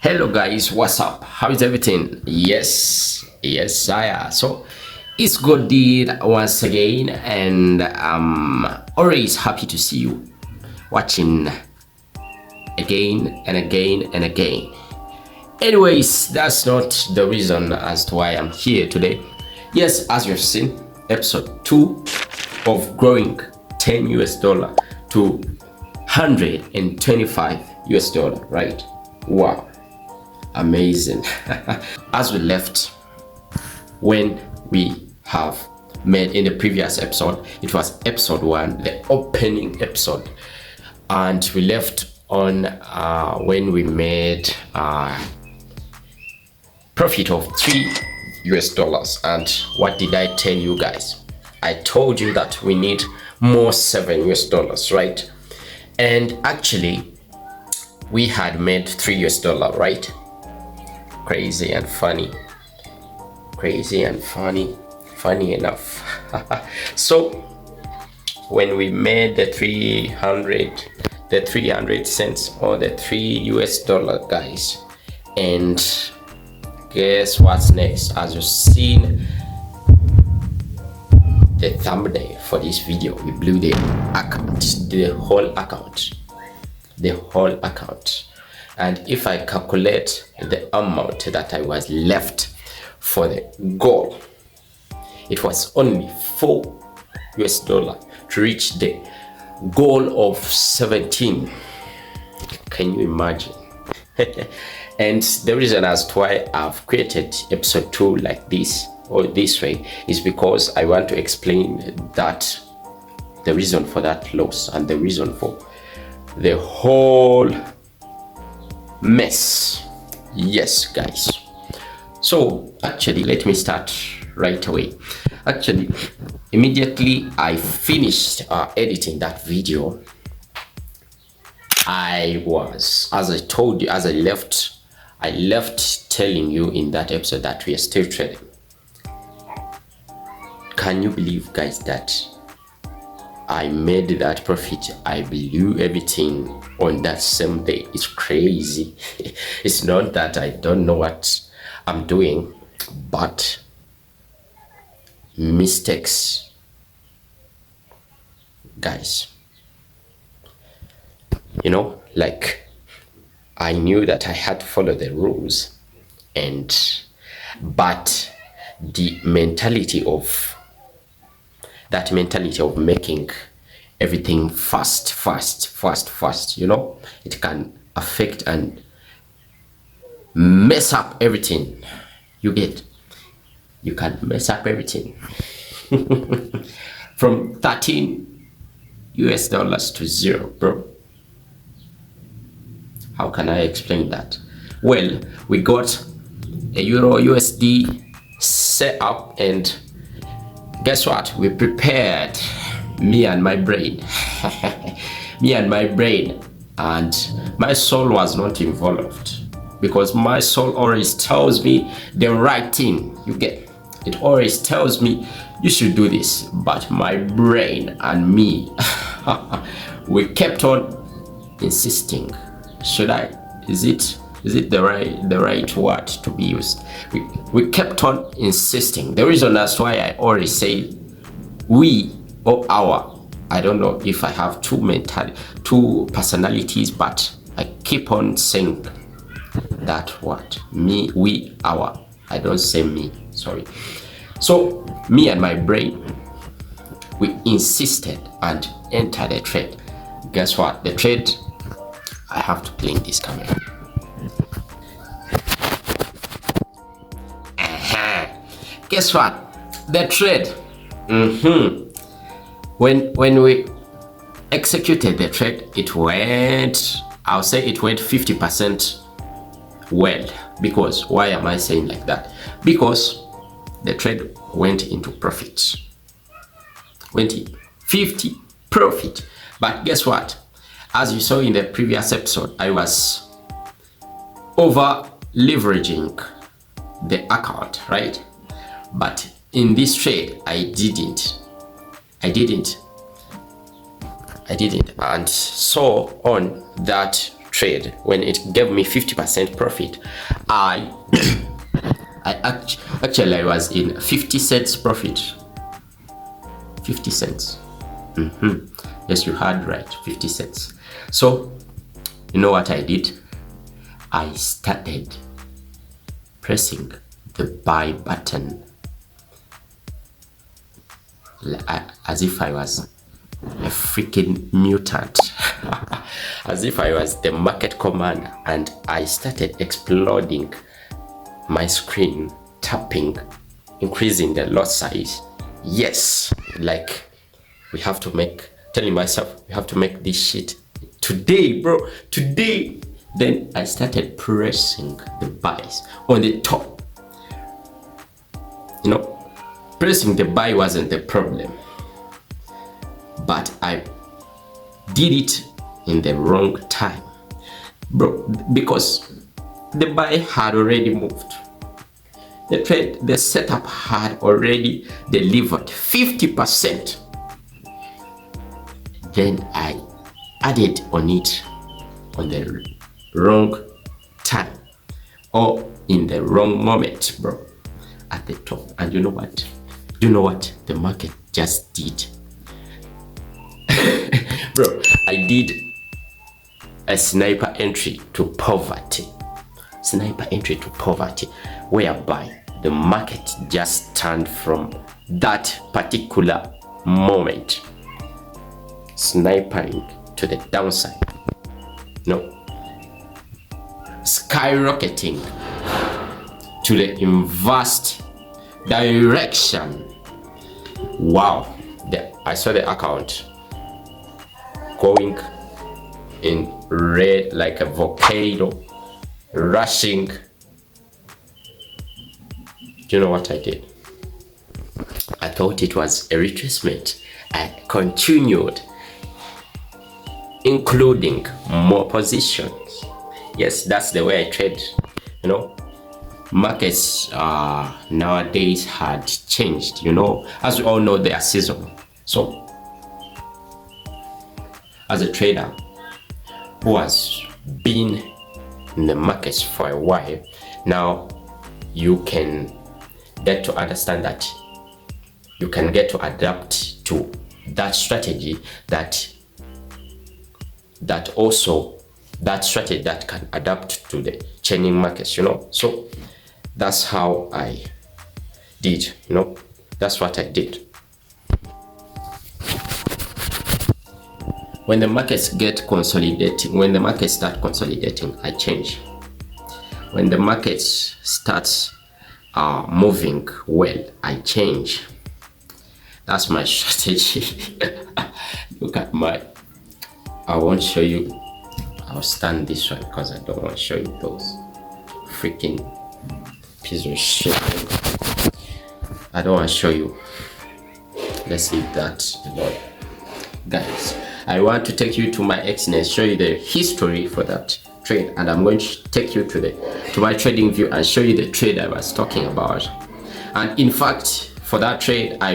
Hello guys, what's up? How is everything? Yes, sire. So it's good deed once again, and I'm always happy to see you watching again and again and again. Anyways, that's not the reason as to why I'm here today. Yes, as you've seen, episode 2 of growing 10 US dollar to 125 US dollar, right? Wow. Amazing. As we left when we have made in the previous episode, it was episode 1, the opening episode, and we left on when we made profit of 3 US dollars. And what did I tell you guys? I told you that we need more 7 US dollars, right? And actually we had made 3 US dollar, right? Crazy and funny enough. So when we made the 300 cents or the 3 US dollar, guys, and guess what's next? As you've seen the thumbnail for this video, we blew the whole account. And if I calculate the amount that I was left for the goal, it was only 4 US dollar to reach the goal of 17. Can you imagine? And the reason as to why I've created episode 2 like this or this way is because I want to explain that the reason for that loss and the reason for the whole mess. Yes, guys. So actually, let me start right away. Actually, immediately I finished editing that video, I was, as I told you, as I left telling you in that episode that we are still trading. Can you believe, guys, that I made that profit? I blew everything on that same day. It's crazy. It's not that I don't know what I'm doing, but mistakes, guys. You know, like, I knew that I had to follow the rules, but the mentality of making everything fast, you know, it can affect and mess up everything. You can mess up everything. From 13 US dollars to 0, bro. How can I explain that? Well, we got a Euro USD set up, and guess what? We prepared, me and my brain. And my soul was not involved, because my soul always tells me the right thing. You get it, always tells me you should do this, but my brain and me, we kept on insisting. Should I? Is it the right word to be used? We kept on insisting. The reason that's why I already say we or our. I don't know if I have two personalities, but I keep on saying that word. Me, we, our. I don't say me, sorry. So me and my brain, we insisted and entered the trade. Guess what? The trade, I have to clean this camera. Guess what? The trade. When we executed the trade, it went, I'll say it went 50% well. Because why am I saying like that? Because the trade went into profit. Went in 50 profit. But guess what? As you saw in the previous episode, I was over leveraging the account, right? But in this trade, I didn't. And so on that trade, when it gave me 50% profit, I actually I was in 50 cents profit. 50 cents. Yes, you heard right, 50 cents. So you know what I did? I started pressing the buy button as if I was a freaking mutant. As if I was the market commander, and I started exploding my screen, tapping, increasing the lot size. Yes, like we have to make, telling myself, we have to make this shit today, bro, today. Then I started pressing the buys on the top. You know, pressing the buy wasn't the problem, but I did it in the wrong time, bro, because the buy had already moved. The trade, the setup had already delivered 50%. Then I added on it on the wrong time, or in the wrong moment, bro, at the top. And you know what? You know what the market just did? Bro, I did a sniper entry to poverty. Sniper entry to poverty, whereby the market just turned from that particular moment, snipering to the downside. No, skyrocketing to the inverse direction. Wow, I saw the account going in red like a volcano, rushing. Do you know what I did? I thought it was a retracement. I continued, including more positions. Yes, that's the way I trade. You know, markets nowadays had changed. You know, as we all know, they are seasonal. So as a trader who has been in the markets for a while, now you can get to understand that you can get to adapt to that strategy, that strategy that can adapt to the changing markets, you know. So that's how I did, you know, that's what I did. When the markets get consolidating, when the markets start consolidating, I change. When the markets starts moving well, I change. That's my strategy. Look at I won't show you. I'll stand this way because I don't want to show you those freaking piece of shit. I don't want to show you. Let's leave that alone. Guys, I want to take you to my excellence, show you the history for that trade, and I'm going to take you to my trading view and show you the trade I was talking about. And in fact, for that trade, I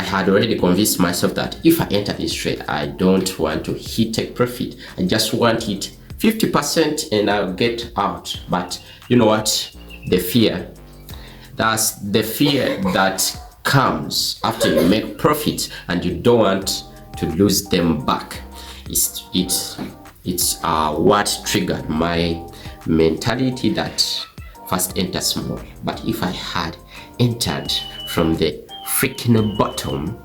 had already convinced myself that if I enter this trade, I don't want to take profit. I just want it 50% and I'll get out. But you know what? The fear, that's the fear that comes after you make profits and you don't want to lose them back. It's what triggered my mentality that first enter small. But if I had entered from the freaking bottom,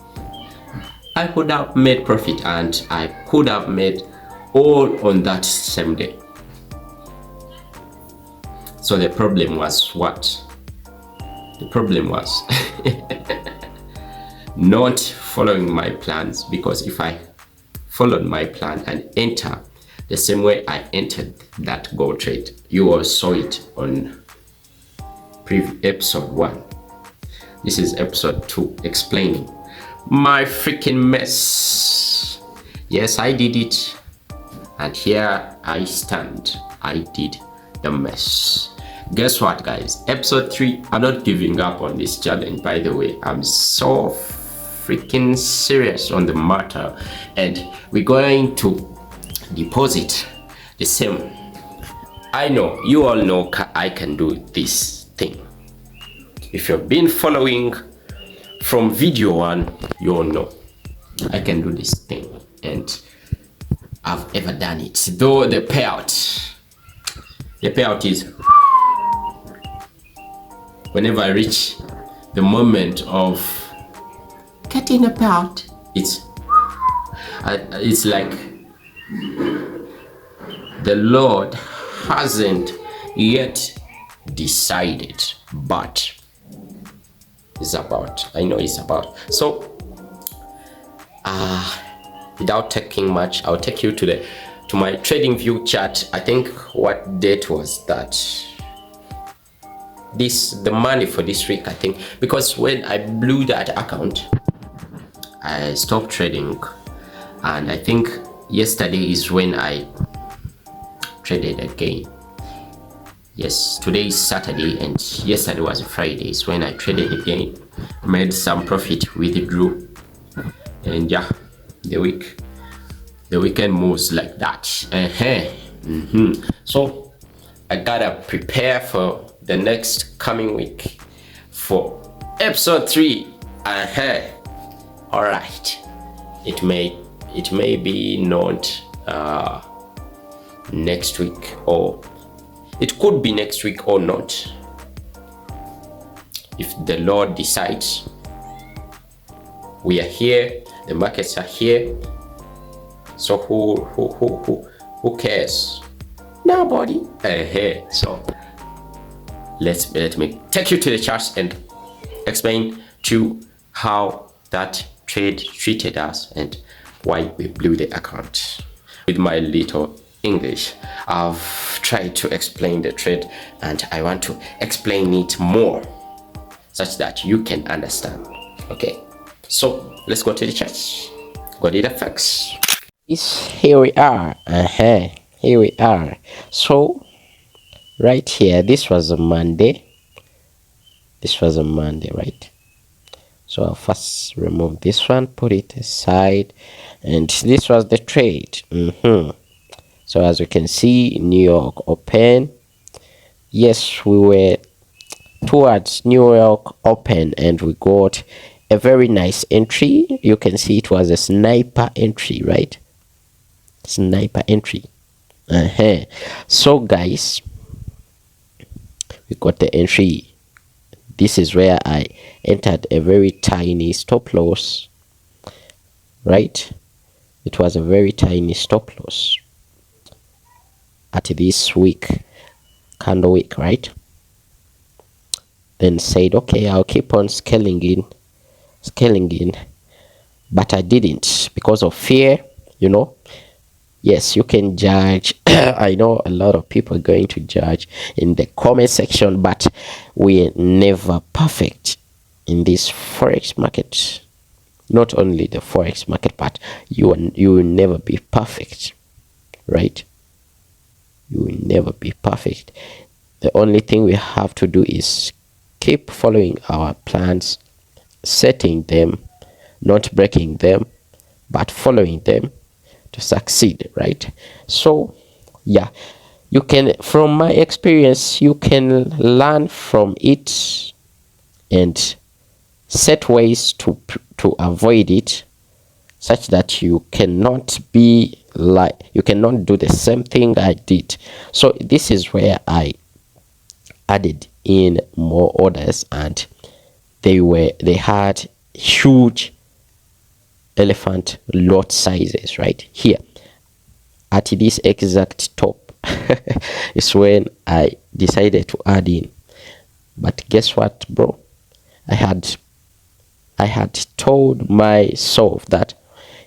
I could have made profit, and I could have made all on that same day. So the problem was what? The problem was not following my plans, because if I followed my plan and enter the same way I entered that gold trade, you all saw it on episode 1. This is episode 2, explaining my freaking mess. Yes, I did it, and here I stand. I did the mess. Guess what, guys? Episode 3, I'm not giving up on this challenge, by the way. I'm so freaking serious on the matter, and we're going to deposit the same. I know, you all know I can do this thing. If you've been following from video 1, you all know I can do this thing, and I've ever done it. Though the payout is whenever I reach the moment of getting a payout, it's like the Lord hasn't yet decided, but it's about. I know it's about. So without taking much, I'll take you to my trading view chart. I think what date was that? The money for this week, I think, because when I blew that account, I stopped trading, and I think yesterday is when I traded again. Yes, today is Saturday and yesterday was Friday, is when I traded again, made some profit, withdrew, and yeah, the weekend moves like that. So I gotta prepare for the next coming week for episode 3. All right, it may be not next week, or it could be next week or not, if the Lord decides. We are here, the markets are here, so who cares? Nobody. So let me take you to the charts and explain to how that trade treated us and why we blew the account. With my little English, I've tried to explain the trade, and I want to explain it more such that you can understand. Okay, so let's go to the charts. Got it, effects. Here we are. Here we are. So right here, this was a Monday. Right? So I'll first remove this one, put it aside, and this was the trade. So as you can see, New York open. Yes, we were towards New York open, and we got a very nice entry. You can see it was a sniper entry, right? Sniper entry. So guys, we got the entry. This is where I entered a very tiny stop loss, right? It was a very tiny stop loss at this week, candle week, right? Then said, okay, I'll keep on scaling in, but I didn't because of fear, you know. Yes, you can judge. I know a lot of people are going to judge in the comment section, but we're never perfect in this forex market. Not only the forex market, but you will never be perfect, right? You will never be perfect. The only thing we have to do is keep following our plans, setting them, not breaking them, but following them to succeed, right? So yeah, you can, from my experience, you can learn from it and set ways to avoid it, such that you cannot do the same thing I did. So this is where I added in more orders, and they had huge elephant lot sizes right here at this exact top. Is when I decided to add in. But guess what, bro? I had told myself that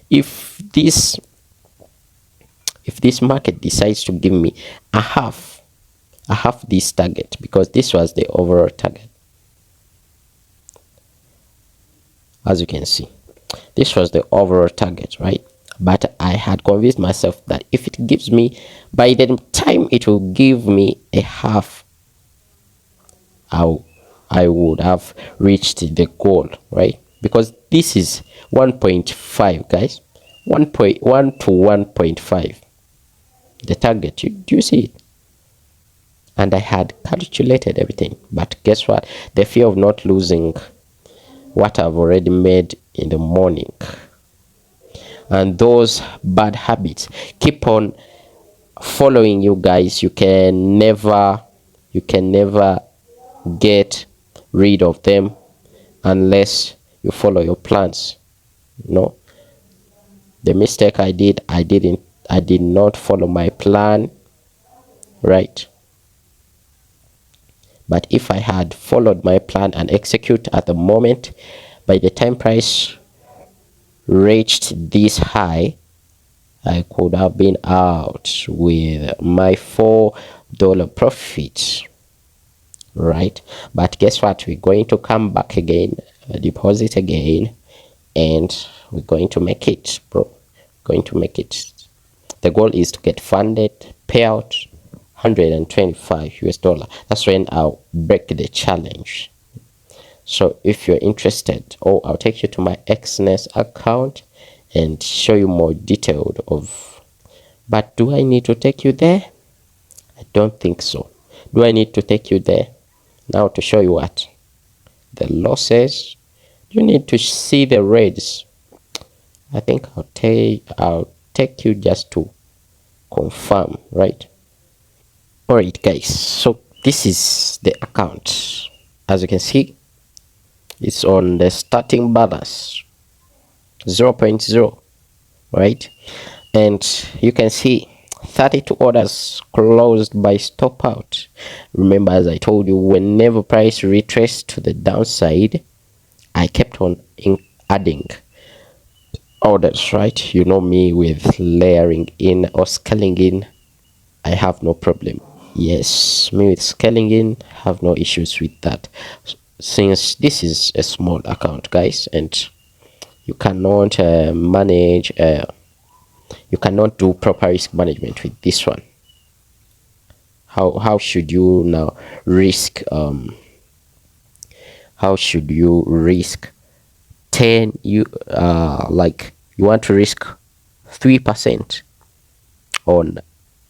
if this market decides to give me a half this target, because this was the overall target, as you can see, this was the overall target, right? But I had convinced myself that if it gives me, by the time it will give me a half, I would have reached the goal, right? Because this is 1.5, guys. 1.1 to 1.5. the target. Do you see it? And I had calculated everything, but guess what? The fear of not losing what I've already made in the morning, and those bad habits keep on following you guys. You can never get rid of them unless you follow your plans. No, the mistake I did not follow my plan, right? But if I had followed my plan and execute at the moment, by the time price reached this high, I could have been out with my $4 profit, right? But guess what? We're going to come back again, deposit again, and we're going to make it, bro. Going to make it. The goal is to get funded, payout 125 US dollar. That's when I'll break the challenge. So if you're interested, I'll take you to my XNES account and show you more detailed of. But do I need to take you there? I don't think so. Do I need to take you there now to show you what? The losses. You need to see the reds. I think I'll take you just to confirm, right? Alright guys, so this is the account. As you can see, it's on the starting balance 0.0, right? And you can see 32 orders closed by stop out. Remember, as I told you, whenever price retraced to the downside, I kept on adding orders, right? You know me with layering in or scaling in, I have no problem. Yes, me with scaling in, have no issues with that, since this is a small account, guys, and you cannot you cannot do proper risk management with this one. How should you now risk how should you risk 10, like you want to risk 3% on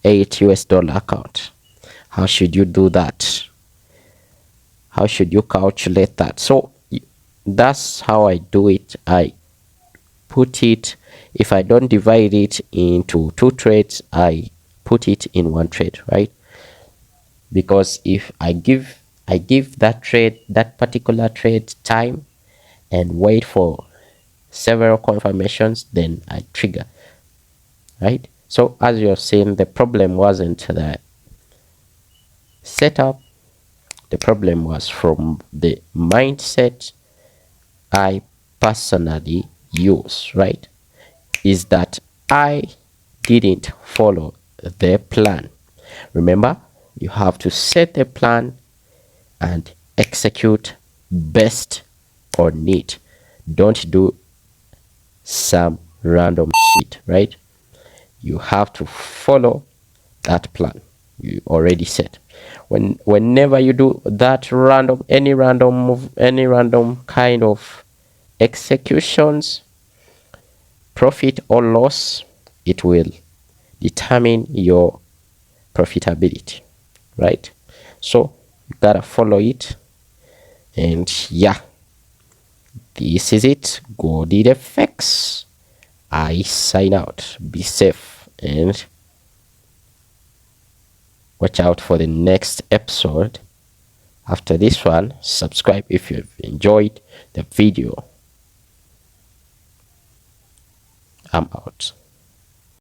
$8 account? How should you do that? How should you calculate that? So that's how I do it. I put it, if I don't divide it into 2 trades, I put it in 1 trade, right? Because if I give that particular trade time and wait for several confirmations, then I trigger, right? So as you're seeing, the problem wasn't the setup, the problem was from the mindset I personally use, right? Is that I didn't follow the plan. Remember, you have to set a plan and execute based on it. Don't do some random shit, right? You have to follow that plan you already set. Whenever you do that any random move, any random kind of executions, profit or loss, it will determine your profitability, right? So you gotta follow it. And yeah, this is it. Go did FX. I sign out. Be safe and watch out for the next episode. After this one, subscribe if you've enjoyed the video. I'm out.